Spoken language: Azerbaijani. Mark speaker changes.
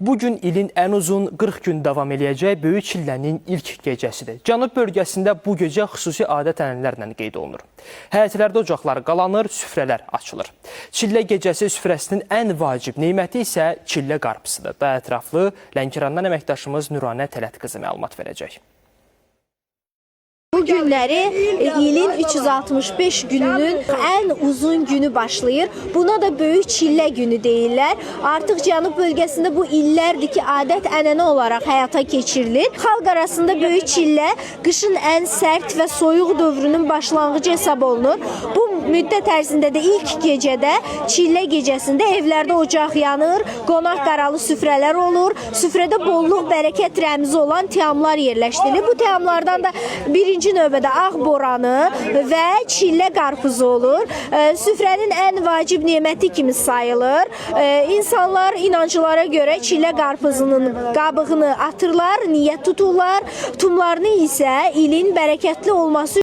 Speaker 1: Bugün ilin ən uzun 40 gün davam eləyəcək Böyük Çillənin ilk gecəsidir. Cənub bölgəsində bu gecə xüsusi adət-ənənələrlə qeyd olunur. Həyətlərdə ocaqlar qalanır, süfrələr açılır. Çillə gecəsi süfrəsinin ən vacib neməti isə çillə qarpısıdır. Daha ətraflı Lənkərandan əməkdaşımız Nuranə Tələt qızı məlumat verəcək.
Speaker 2: Bu günləri ilin 365 gününün ən uzun günü başlayır. Buna da Böyük Çillə günü deyirlər. Artıq Cənub bölgəsində bu illərdir ki, adət-ənənə olaraq həyata keçirilir. Xalq arasında Böyük Çillə qışın ən sərt və soyuq dövrünün başlanğıcı hesab olunur. Bu müddət ərzində də ilk gecədə, Çillə gecəsində evlərdə ocaq yanır, qonaq qaralı süfrələr olur. Süfrədə bolluq, bərəkət rəmzi olan tiamlar yerləşdirilir. Bu tiamlardan da birinci növbədə ağ boranı və çillə qarpızı olur. Süfrənin ən vacib neməti kimi sayılır. İnsanlar inancılara görə çillə qarpızının qabığını atırlar, niyyət tuturlar. Tumlarını isə ilin bərəkətli olması